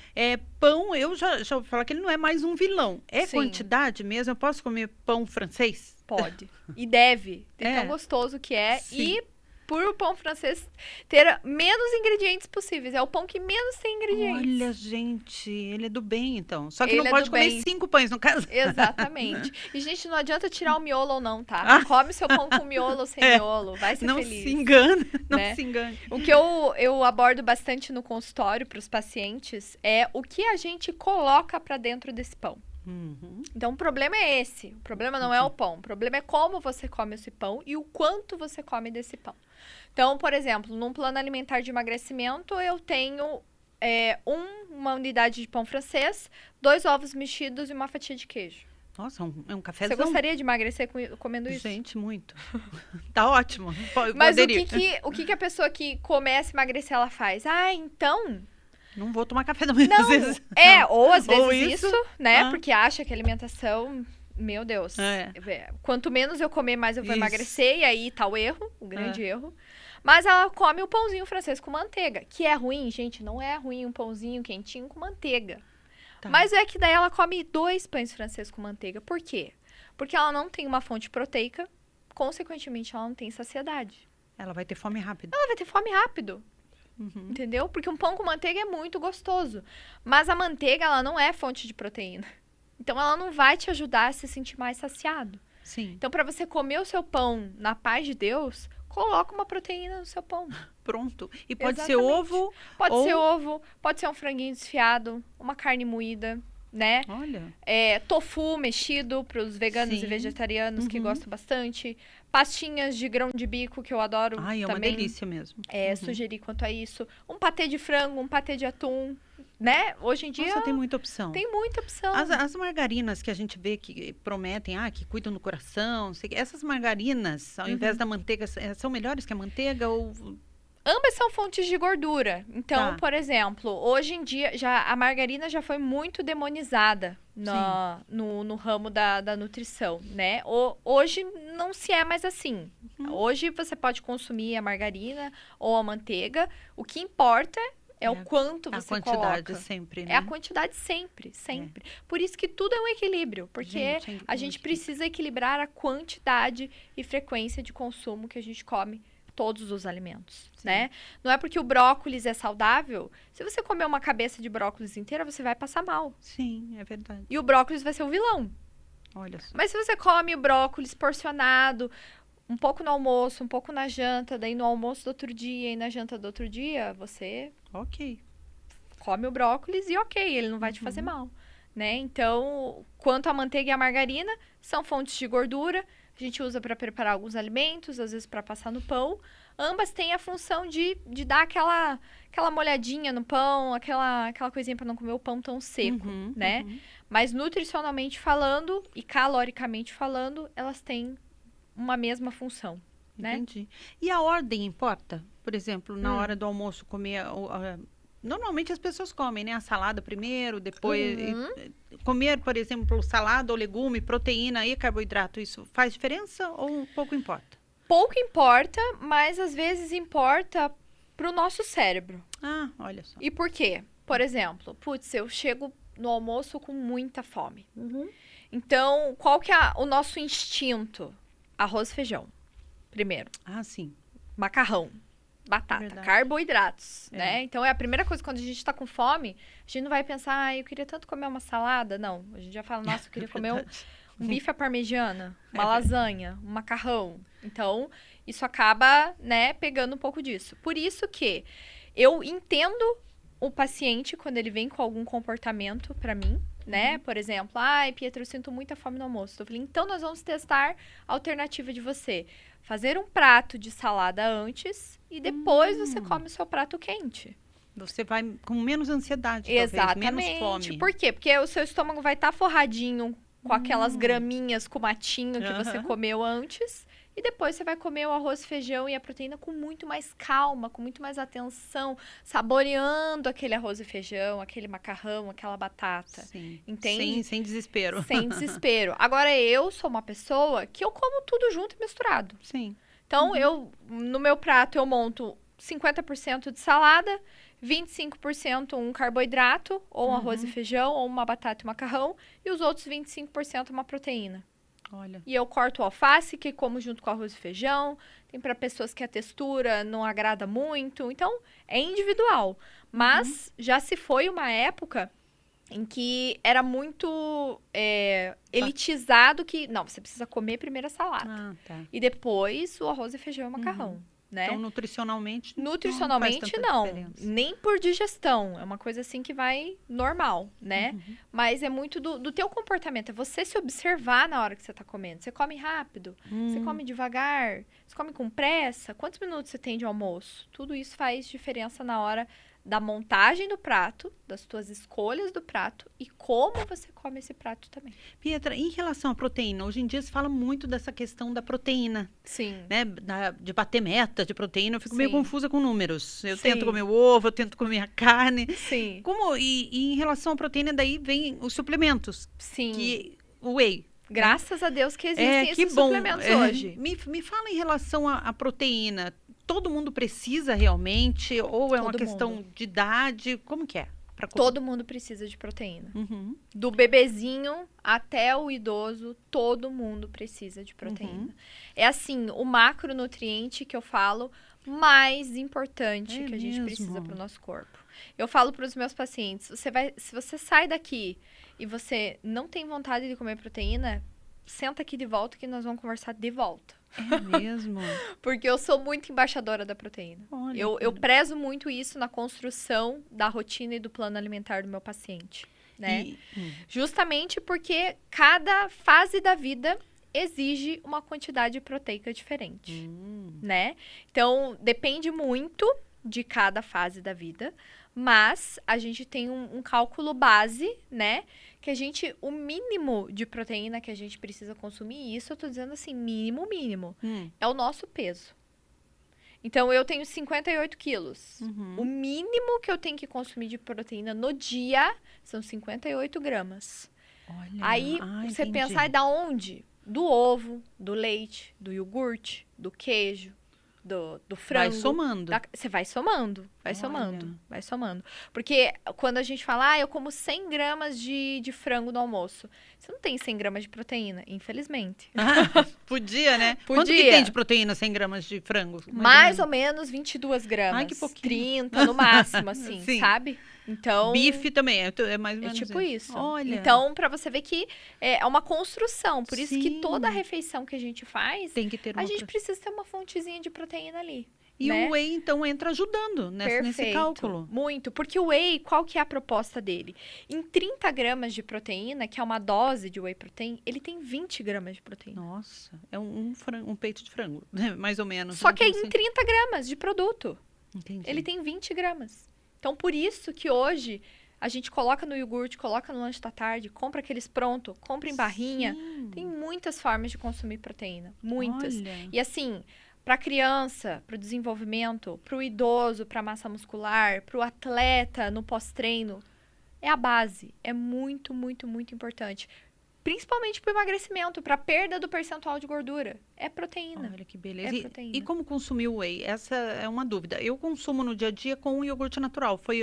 Speaker 1: Pão, eu já ouvi falar que ele não é mais um vilão. É
Speaker 2: Sim.
Speaker 1: quantidade mesmo? Eu posso comer pão francês?
Speaker 2: Pode. E deve. De
Speaker 1: É.
Speaker 2: tão gostoso que é.
Speaker 1: Sim.
Speaker 2: E por o pão francês ter menos ingredientes possíveis. É o pão que menos tem ingredientes.
Speaker 1: Olha, gente, ele é do bem, então. Só que
Speaker 2: Ele
Speaker 1: não
Speaker 2: é
Speaker 1: pode
Speaker 2: do
Speaker 1: comer
Speaker 2: bem.
Speaker 1: 5 pães, no caso.
Speaker 2: Exatamente. E, gente, não adianta tirar o miolo ou não, tá? Come seu pão com miolo ou sem miolo. Vai ser
Speaker 1: Não
Speaker 2: feliz.
Speaker 1: se engana, não
Speaker 2: né?
Speaker 1: se engane.
Speaker 2: O que eu abordo bastante no consultório para os pacientes é o que a gente coloca para dentro desse pão.
Speaker 1: Uhum.
Speaker 2: Então, o problema é esse. O problema não é o pão. O problema é como você come esse pão e o quanto você come desse pão. Então, por exemplo, num plano alimentar de emagrecimento, eu tenho uma unidade de pão francês, 2 ovos mexidos e uma fatia de queijo.
Speaker 1: Nossa, é um
Speaker 2: Você
Speaker 1: cafezão.
Speaker 2: gostaria de emagrecer comendo isso?
Speaker 1: Gente, muito. Tá ótimo.
Speaker 2: Mas
Speaker 1: Poderia.
Speaker 2: o que a pessoa que começa a emagrecer, ela faz? Então...
Speaker 1: Não vou tomar café da manhã,
Speaker 2: Não,
Speaker 1: às vezes.
Speaker 2: ou às vezes
Speaker 1: Ou
Speaker 2: isso,
Speaker 1: isso,
Speaker 2: né? Porque acha que a alimentação... Meu Deus. Quanto menos eu comer, mais eu vou
Speaker 1: Isso.
Speaker 2: emagrecer. E aí tá o erro, o grande erro. Mas ela come o pãozinho francês com manteiga. Que é ruim, gente. Não é ruim um pãozinho quentinho com manteiga.
Speaker 1: Tá.
Speaker 2: Mas é que daí ela come 2 pães franceses com manteiga. Por quê? Porque ela não tem uma fonte proteica. Consequentemente, ela não tem saciedade.
Speaker 1: Ela vai ter fome rápido.
Speaker 2: Ela vai ter fome rápido.
Speaker 1: Uhum.
Speaker 2: Entendeu? Porque um pão com manteiga é muito gostoso. Mas a manteiga, ela não é fonte de proteína. Então, ela não vai te ajudar a se sentir mais saciado.
Speaker 1: Sim.
Speaker 2: Então, para você comer o seu pão na paz de Deus, coloca uma proteína no seu pão.
Speaker 1: Pronto. E pode ser
Speaker 2: Exatamente.
Speaker 1: ovo.
Speaker 2: Pode
Speaker 1: ou...
Speaker 2: ser ovo, pode ser um franguinho desfiado, uma carne moída, né?
Speaker 1: Olha.
Speaker 2: Tofu mexido para os veganos
Speaker 1: Sim.
Speaker 2: e vegetarianos que
Speaker 1: Uhum.
Speaker 2: gostam bastante. Pastinhas de grão de bico, que eu adoro
Speaker 1: Ai, é uma
Speaker 2: também.
Speaker 1: delícia mesmo.
Speaker 2: Sugerir quanto a isso. Um patê de frango, um patê de atum, né? Hoje em dia
Speaker 1: Nossa, tem muita opção.
Speaker 2: tem muita opção.
Speaker 1: As margarinas que a gente vê que prometem, que cuidam do coração, não sei o quê, essas margarinas, ao invés da manteiga, são melhores que a manteiga ou...
Speaker 2: Ambas são fontes de gordura. Então,
Speaker 1: Tá.
Speaker 2: por exemplo, hoje em dia, a margarina já foi muito demonizada no ramo da nutrição, né? Hoje não se é mais assim. Hoje você pode consumir a margarina ou a manteiga. O que importa é o quanto
Speaker 1: A
Speaker 2: você
Speaker 1: quantidade
Speaker 2: coloca.
Speaker 1: sempre, né?
Speaker 2: É a quantidade sempre. Por isso que tudo é um equilíbrio. Porque a gente
Speaker 1: equilíbrio.
Speaker 2: precisa equilibrar a quantidade e frequência de consumo que a gente come todos os alimentos, né? Não é porque o brócolis é saudável, se você comer uma cabeça de brócolis inteira, você vai passar mal.
Speaker 1: Sim, é verdade.
Speaker 2: E o brócolis vai ser o vilão.
Speaker 1: Olha só.
Speaker 2: Mas se você come o brócolis porcionado, um pouco no almoço, um pouco na janta, daí no almoço do outro dia e na janta do outro dia, você
Speaker 1: Ok.
Speaker 2: come o brócolis e ele não vai te fazer mal, né? Então, quanto a manteiga e a margarina, são fontes de gordura. A gente usa para preparar alguns alimentos, às vezes para passar no pão. Ambas têm a função de dar aquela molhadinha no pão, aquela coisinha para não comer o pão tão seco, né? Mas nutricionalmente falando e caloricamente falando, elas têm uma mesma função, né?
Speaker 1: Entendi. E a ordem importa? Por exemplo, na hora do almoço comer... Normalmente as pessoas comem, né? A salada primeiro, depois... Comer, por exemplo, salada ou legume, proteína e carboidrato, isso faz diferença ou pouco importa?
Speaker 2: Pouco importa, mas às vezes importa pro nosso cérebro.
Speaker 1: Ah, olha só.
Speaker 2: E por quê? Por exemplo, eu chego no almoço com muita fome. Então, qual que é o nosso instinto? Arroz e feijão, primeiro.
Speaker 1: Ah, sim.
Speaker 2: Macarrão, batata,
Speaker 1: Verdade.
Speaker 2: carboidratos, né? Então, é a primeira coisa, quando a gente tá com fome, a gente não vai pensar, eu queria tanto comer uma salada. Não, a gente já fala, nossa, eu queria comer um bife à parmegiana, uma lasanha, um macarrão. Então, isso acaba, né, pegando um pouco disso. Por isso que eu entendo o paciente quando ele vem com algum comportamento pra mim, né? Por exemplo, Pietro, eu sinto muita fome no almoço. Eu falei, então nós vamos testar a alternativa de você fazer um prato de salada antes e depois você come o seu prato quente.
Speaker 1: Você vai com menos ansiedade,
Speaker 2: Exatamente.
Speaker 1: talvez, menos fome.
Speaker 2: Por quê? Porque o seu estômago vai estar forradinho com aquelas graminhas com matinho que você comeu antes. E depois você vai comer o arroz, feijão e a proteína com muito mais calma, com muito mais atenção, saboreando aquele arroz e feijão, aquele macarrão, aquela batata.
Speaker 1: Sim.
Speaker 2: Entende?
Speaker 1: Sem desespero.
Speaker 2: Sem desespero. Agora, eu sou uma pessoa que eu como tudo junto e misturado.
Speaker 1: Sim.
Speaker 2: Então, no meu prato, eu monto 50% de salada, 25% um carboidrato, ou um arroz e feijão, ou uma batata e macarrão, e os outros 25% uma proteína.
Speaker 1: Olha.
Speaker 2: E eu corto o alface, que como junto com arroz e feijão. Tem para pessoas que a textura não agrada muito. Então, é individual. Mas já se foi uma época em que era muito elitizado que... Não, você precisa comer primeiro a salada.
Speaker 1: Ah, tá.
Speaker 2: E depois o arroz e feijão e o macarrão. Né?
Speaker 1: Então, nutricionalmente
Speaker 2: Nutricionalmente,
Speaker 1: não. Faz tanta
Speaker 2: não.
Speaker 1: diferença.
Speaker 2: Nem por digestão. É uma coisa assim que vai normal, né? Mas é muito do teu comportamento. É você se observar na hora que você tá comendo. Você come rápido? Você come devagar? Você come com pressa? Quantos minutos você tem de almoço? Tudo isso faz diferença na hora da montagem do prato, das tuas escolhas do prato e como você come esse prato também.
Speaker 1: Pietra, em relação à proteína, hoje em dia se fala muito dessa questão da proteína,
Speaker 2: Sim.
Speaker 1: né? De bater meta de proteína. Eu fico meio
Speaker 2: Sim.
Speaker 1: confusa com números. Eu
Speaker 2: Sim.
Speaker 1: tento comer o ovo, eu tento comer a carne.
Speaker 2: Sim.
Speaker 1: E em relação à proteína, daí vem os suplementos.
Speaker 2: Sim.
Speaker 1: O whey.
Speaker 2: Graças a Deus que existem
Speaker 1: Que
Speaker 2: esses
Speaker 1: bom.
Speaker 2: suplementos hoje.
Speaker 1: Me fala em relação à proteína. Todo mundo precisa realmente? Ou é uma
Speaker 2: Todo
Speaker 1: questão
Speaker 2: mundo.
Speaker 1: de idade? Como que é?
Speaker 2: Todo mundo precisa de proteína.
Speaker 1: Uhum.
Speaker 2: Do bebezinho até o idoso, todo mundo precisa de proteína. É assim, o macronutriente que eu falo mais importante que a gente precisa para o nosso corpo. Eu falo para os meus pacientes, se você sai daqui e você não tem vontade de comer proteína, senta aqui de volta que nós vamos conversar de volta.
Speaker 1: É mesmo?
Speaker 2: Porque eu sou muito embaixadora da proteína.
Speaker 1: Olha,
Speaker 2: eu prezo muito isso na construção da rotina e do plano alimentar do meu paciente, né? Justamente porque cada fase da vida exige uma quantidade proteica diferente, né? Então, depende muito de cada fase da vida, mas a gente tem um cálculo base, né? Que o mínimo de proteína que a gente precisa consumir, e isso eu tô dizendo assim, mínimo, é o nosso peso. Então, eu tenho 58 quilos. O mínimo que eu tenho que consumir de proteína no dia são 58 gramas.
Speaker 1: Olha,
Speaker 2: aí, você pensa, da onde? Do ovo, do leite, do iogurte, do queijo, do frango.
Speaker 1: Vai somando.
Speaker 2: Você vai somando. Porque quando a gente fala, eu como 100 gramas de frango no almoço, você não tem 100 gramas de proteína, infelizmente.
Speaker 1: Podia, né?
Speaker 2: Podia.
Speaker 1: Quanto que tem de proteína 100 gramas de frango?
Speaker 2: Mais ou menos 22 gramas.
Speaker 1: Ai, que pouquinho.
Speaker 2: 30 no máximo, assim, sabe? Então,
Speaker 1: bife também, é mais ou menos
Speaker 2: tipo isso.
Speaker 1: Olha.
Speaker 2: Então, pra você ver que é uma construção. Por isso que
Speaker 1: Sim.
Speaker 2: toda refeição que a gente faz,
Speaker 1: Tem que ter
Speaker 2: a gente precisa ter uma fontezinha de proteína ali.
Speaker 1: E
Speaker 2: né?
Speaker 1: o whey, então, entra ajudando nesse cálculo.
Speaker 2: Muito, porque o whey, qual que é a proposta dele? Em 30 gramas de proteína, que é uma dose de whey protein, ele tem 20 gramas de proteína.
Speaker 1: Nossa, é um peito de frango, mais ou menos.
Speaker 2: Só que é em 30 gramas de produto.
Speaker 1: Entendi.
Speaker 2: Ele tem 20 gramas. Então, por isso que hoje a gente coloca no iogurte, coloca no lanche da tarde, compra aqueles pronto, compra em barrinha.
Speaker 1: Sim.
Speaker 2: Tem muitas formas de consumir proteína. Muitas.
Speaker 1: Olha.
Speaker 2: E assim, para criança, para o desenvolvimento, para o idoso, para a massa muscular, para o atleta no pós-treino, é a base. É muito, muito, muito importante. Principalmente para o emagrecimento, para a perda do percentual de gordura. É proteína.
Speaker 1: Olha que beleza.
Speaker 2: É proteína.
Speaker 1: E como consumir o whey? Essa é uma dúvida. Eu consumo no dia a dia com o iogurte natural. Foi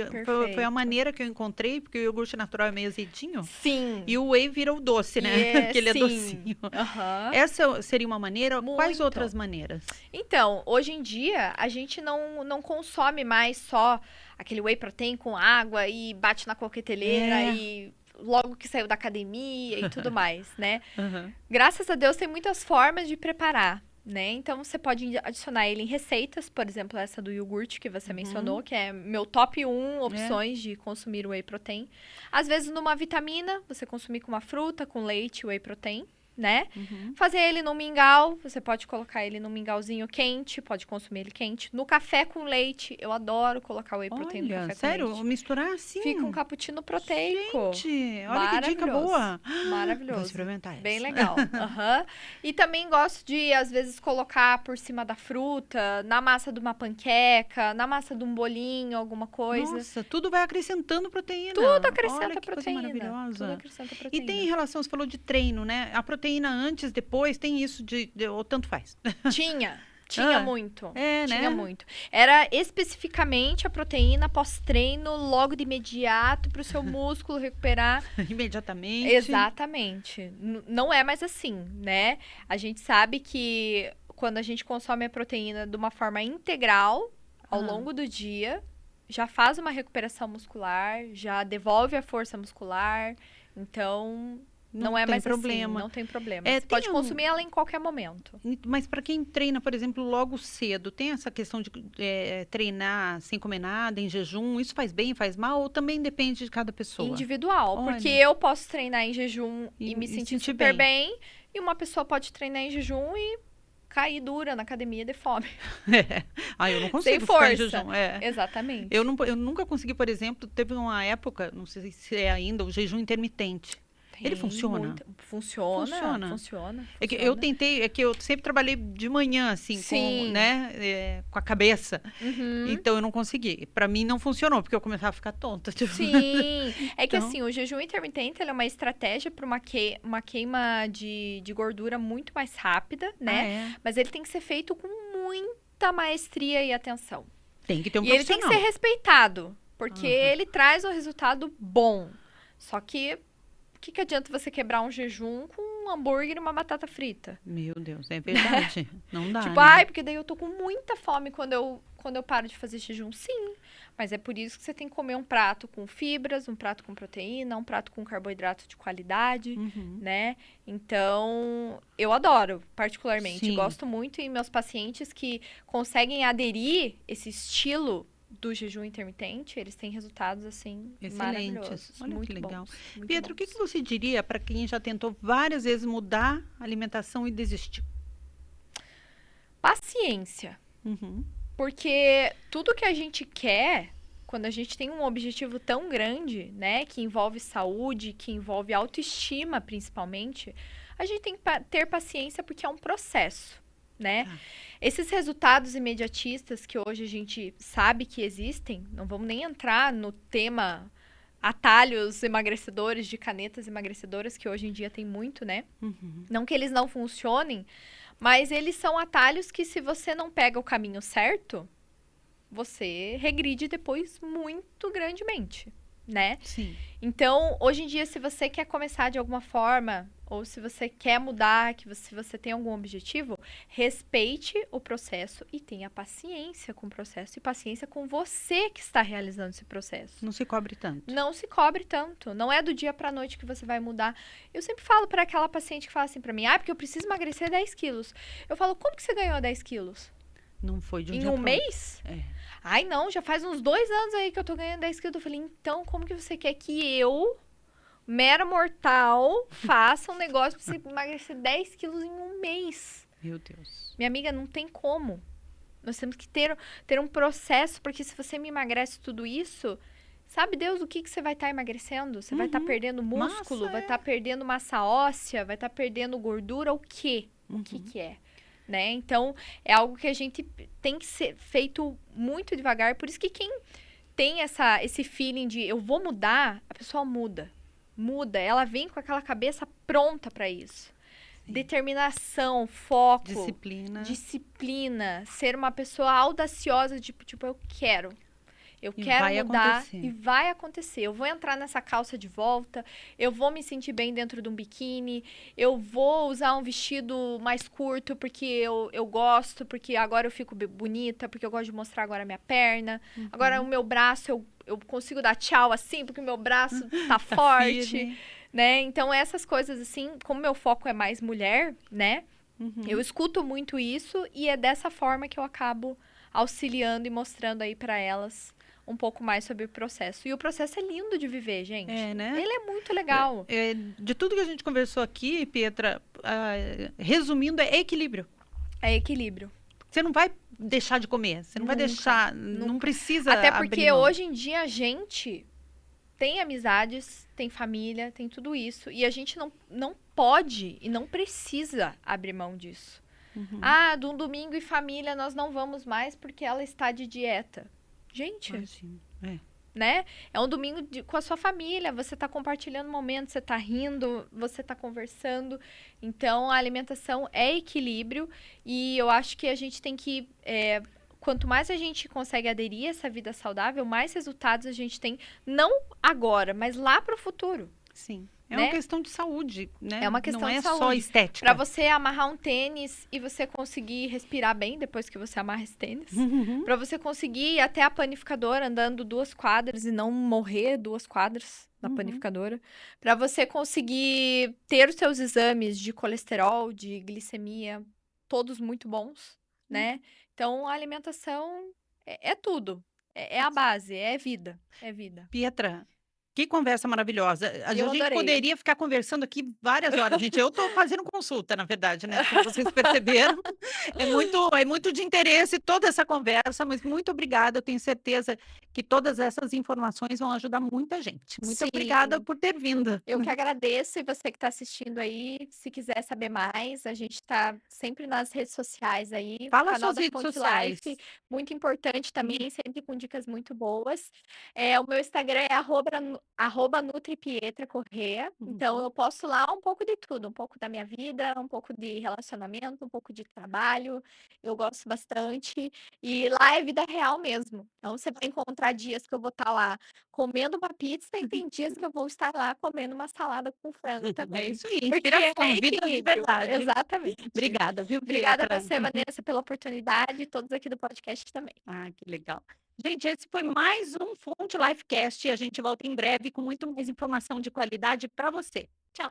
Speaker 1: a maneira que eu encontrei, porque o iogurte natural é meio azedinho.
Speaker 2: Sim.
Speaker 1: E o whey vira o doce, né? Porque ele é docinho.
Speaker 2: Uhum.
Speaker 1: Essa seria uma maneira?
Speaker 2: Muito.
Speaker 1: Quais outras maneiras?
Speaker 2: Então, hoje em dia, a gente não consome mais só aquele whey protein com água e bate na coqueteleira e logo que saiu da academia e tudo mais, né?
Speaker 1: Uhum.
Speaker 2: Graças a Deus tem muitas formas de preparar, né? Então, você pode adicionar ele em receitas, por exemplo, essa do iogurte que você mencionou, que é meu top 1 opções de consumir whey protein. Às vezes, numa vitamina, você consumir com uma fruta, com leite, whey protein, né?
Speaker 1: Uhum.
Speaker 2: Fazer ele no mingau, você pode colocar ele num mingauzinho quente, pode consumir ele quente. No café com leite, eu adoro colocar whey protein no café
Speaker 1: sério?
Speaker 2: com leite.
Speaker 1: Misturar assim?
Speaker 2: Fica um cappuccino proteico.
Speaker 1: Gente, olha que dica boa.
Speaker 2: Maravilhoso.
Speaker 1: Vou experimentar isso.
Speaker 2: Bem legal. Uhum. E também gosto de, às vezes, colocar por cima da fruta, na massa de uma panqueca, na massa de um bolinho, alguma coisa.
Speaker 1: Nossa, tudo vai acrescentando proteína.
Speaker 2: Tudo acrescenta
Speaker 1: olha que
Speaker 2: proteína.
Speaker 1: Coisa maravilhosa.
Speaker 2: Tudo acrescenta proteína.
Speaker 1: E tem em relação, você falou de treino, né? A proteína antes, depois, tem isso ou tanto faz.
Speaker 2: Tinha muito.
Speaker 1: Tinha
Speaker 2: muito. Era especificamente a proteína pós-treino, logo de imediato, para o seu músculo recuperar.
Speaker 1: Imediatamente.
Speaker 2: Exatamente. Não é mais assim, né? A gente sabe que quando a gente consome a proteína de uma forma integral, ao longo do dia, já faz uma recuperação muscular, já devolve a força muscular. Então, não é mais
Speaker 1: problema.
Speaker 2: assim, não tem problema.
Speaker 1: Você
Speaker 2: pode consumir ela em qualquer momento.
Speaker 1: Mas para quem treina, por exemplo, logo cedo, tem essa questão de treinar sem comer nada, em jejum, isso faz bem, faz mal? Ou também depende de cada pessoa?
Speaker 2: Individual,
Speaker 1: Olha.
Speaker 2: porque eu posso treinar em jejum e me sentir super bem, e uma pessoa pode treinar em jejum e cair dura na academia de fome.
Speaker 1: Eu não consigo
Speaker 2: sem
Speaker 1: ficar
Speaker 2: força.
Speaker 1: em jejum.
Speaker 2: Exatamente.
Speaker 1: Eu nunca consegui, por exemplo, teve uma época, não sei se é ainda, o jejum intermitente. Ele funciona?
Speaker 2: Funciona.
Speaker 1: É que eu tentei, eu sempre trabalhei de manhã, assim, com a cabeça.
Speaker 2: Uhum.
Speaker 1: Então, eu não consegui. Pra mim, não funcionou, porque eu começava a ficar tonta. Tipo.
Speaker 2: Sim. É que, assim, o jejum intermitente, ele é uma estratégia para uma queima de gordura muito mais rápida, né? Mas ele tem que ser feito com muita maestria e atenção.
Speaker 1: Tem que ter um
Speaker 2: profissional. E ele tem que ser respeitado. porque
Speaker 1: Aham.
Speaker 2: ele traz um resultado bom. Só que, o que adianta você quebrar um jejum com um hambúrguer e uma batata frita?
Speaker 1: Meu Deus, é verdade. Não dá,
Speaker 2: Tipo,
Speaker 1: né?
Speaker 2: ai, porque daí eu tô com muita fome quando eu paro de fazer jejum. Sim, mas é por isso que você tem que comer um prato com fibras, um prato com proteína, um prato com carboidrato de qualidade,
Speaker 1: Uhum.
Speaker 2: né? Então, eu adoro, particularmente.
Speaker 1: Sim.
Speaker 2: Gosto muito e meus pacientes que conseguem aderir esse estilo do jejum intermitente, eles têm resultados, assim,
Speaker 1: Excelentes.
Speaker 2: maravilhosos.
Speaker 1: Olha que
Speaker 2: Muito
Speaker 1: legal.
Speaker 2: bons. Muito
Speaker 1: Pietro, o que
Speaker 2: bons.
Speaker 1: você diria para quem já tentou várias vezes mudar a alimentação e desistiu?
Speaker 2: Paciência.
Speaker 1: Uhum.
Speaker 2: Porque tudo que a gente quer, quando a gente tem um objetivo tão grande, né, que envolve saúde, que envolve autoestima principalmente, a gente tem que ter paciência porque é um processo, né?
Speaker 1: Tá.
Speaker 2: Esses resultados imediatistas que hoje a gente sabe que existem, não vamos nem entrar no tema atalhos emagrecedores de canetas emagrecedoras, que hoje em dia tem muito, né?
Speaker 1: Uhum.
Speaker 2: Não que eles não funcionem, mas eles são atalhos que, se você não pega o caminho certo, você regride depois muito grandemente, né?
Speaker 1: Sim.
Speaker 2: Então, hoje em dia, se você quer começar de alguma forma, ou se você quer mudar, se você tem algum objetivo, respeite o processo e tenha paciência com o processo e paciência com você que está realizando esse processo.
Speaker 1: Não se cobre tanto.
Speaker 2: Não se cobre tanto. Não é do dia pra noite que você vai mudar. Eu sempre falo para aquela paciente que fala assim pra mim, porque eu preciso emagrecer 10 quilos. Eu falo, como que você ganhou 10 quilos?
Speaker 1: Não foi de um
Speaker 2: Em
Speaker 1: dia
Speaker 2: um
Speaker 1: pro outro.
Speaker 2: mês?
Speaker 1: É.
Speaker 2: Ai, não, já faz uns 2 anos aí que eu tô ganhando 10 quilos. Eu falei, então, como que você quer que eu, mera mortal, faça um negócio pra você emagrecer 10 quilos em um mês?
Speaker 1: Meu Deus.
Speaker 2: Minha amiga, não tem como. Nós temos que ter um processo, porque se você me emagrece tudo isso, sabe Deus o que você vai estar emagrecendo? Você vai estar perdendo músculo,
Speaker 1: Massa,
Speaker 2: vai estar perdendo massa óssea, vai estar perdendo gordura, o quê? O
Speaker 1: Uhum.
Speaker 2: que é? Né? Então, é algo que a gente tem que ser feito muito devagar. Por isso que quem tem esse feeling de eu vou mudar, a pessoa muda. Muda. Ela vem com aquela cabeça pronta para isso.
Speaker 1: Sim.
Speaker 2: Determinação, foco,
Speaker 1: Disciplina.
Speaker 2: ser uma pessoa audaciosa, tipo, eu quero. Eu
Speaker 1: E
Speaker 2: quero
Speaker 1: vai
Speaker 2: mudar
Speaker 1: acontecer.
Speaker 2: e vai acontecer. Eu vou entrar nessa calça de volta, eu vou me sentir bem dentro de um biquíni, eu vou usar um vestido mais curto porque eu gosto, porque agora eu fico bonita, porque eu gosto de mostrar agora a minha perna.
Speaker 1: Uhum.
Speaker 2: Agora o meu braço, eu consigo dar tchau assim, porque o meu braço tá forte,
Speaker 1: firme.
Speaker 2: né? Então essas coisas assim, como meu foco é mais mulher, né?
Speaker 1: Uhum.
Speaker 2: Eu escuto muito isso e é dessa forma que eu acabo auxiliando e mostrando aí pra elas um pouco mais sobre o processo. E o processo é lindo de viver, gente.
Speaker 1: É, né?
Speaker 2: Ele é muito legal.
Speaker 1: De tudo que a gente conversou aqui, Pietra, resumindo, é equilíbrio.
Speaker 2: É equilíbrio.
Speaker 1: Você não vai deixar de comer, você não vai
Speaker 2: Nunca,
Speaker 1: deixar, não precisa
Speaker 2: Até
Speaker 1: abrir
Speaker 2: porque
Speaker 1: mão.
Speaker 2: hoje em dia a gente tem amizades, tem família, tem tudo isso. E a gente não pode e não precisa abrir mão disso.
Speaker 1: Uhum.
Speaker 2: De um domingo e família nós não vamos mais porque ela está de dieta. Gente,
Speaker 1: Imagina.
Speaker 2: né? É um domingo com a sua família, você tá compartilhando momentos, você tá rindo, você tá conversando. Então, a alimentação é equilíbrio e eu acho que a gente tem que... quanto mais a gente consegue aderir a essa vida saudável, mais resultados a gente tem, não agora, mas lá pro futuro.
Speaker 1: Sim. É
Speaker 2: né?
Speaker 1: uma questão de saúde, né?
Speaker 2: É uma questão
Speaker 1: não
Speaker 2: de
Speaker 1: é só
Speaker 2: saúde.
Speaker 1: estética.
Speaker 2: Pra você amarrar um tênis e você conseguir respirar bem depois que você amarra esse tênis.
Speaker 1: Uhum.
Speaker 2: Pra você conseguir ir até a panificadora andando 2 quadras e não morrer 2 quadras na panificadora. Pra você conseguir ter os seus exames de colesterol, de glicemia, todos muito bons, né? Então, a alimentação é tudo. É a base, é vida. É vida.
Speaker 1: Pietra, que conversa maravilhosa. A
Speaker 2: Eu
Speaker 1: gente
Speaker 2: adorei.
Speaker 1: poderia ficar conversando aqui várias horas. Gente, eu estou fazendo consulta, na verdade, né? Como vocês perceberam. É muito de interesse toda essa conversa, mas muito obrigada. Eu tenho certeza que todas essas informações vão ajudar muita gente. Muito
Speaker 2: Sim.
Speaker 1: obrigada por ter vindo.
Speaker 2: Eu que agradeço, e você que está assistindo aí, se quiser saber mais, a gente está sempre nas redes sociais aí.
Speaker 1: Fala
Speaker 2: o canal
Speaker 1: suas
Speaker 2: da
Speaker 1: redes
Speaker 2: Fonte
Speaker 1: sociais.
Speaker 2: Life, muito importante também, sempre com dicas muito boas. O meu Instagram é @NutriPietraCorrêa. Então
Speaker 1: Uhum.
Speaker 2: eu posto lá um pouco de tudo, um pouco da minha vida, um pouco de relacionamento, um pouco de trabalho. Eu gosto bastante. E lá é vida real mesmo. Então você vai encontrar dias que eu vou estar lá comendo uma pizza e tem dias que eu vou estar lá comendo uma salada com frango
Speaker 1: É
Speaker 2: também.
Speaker 1: isso aí,
Speaker 2: Porque é
Speaker 1: inspiração, vida de
Speaker 2: equilíbrio.
Speaker 1: verdade.
Speaker 2: Exatamente.
Speaker 1: Obrigada, viu,
Speaker 2: Obrigada a
Speaker 1: Pietra?
Speaker 2: você, Vanessa, pela oportunidade e todos aqui do podcast também.
Speaker 1: Ah, que legal. Gente, esse foi mais um Fonte Lifecast e a gente volta em breve com muito mais informação de qualidade para você. Tchau.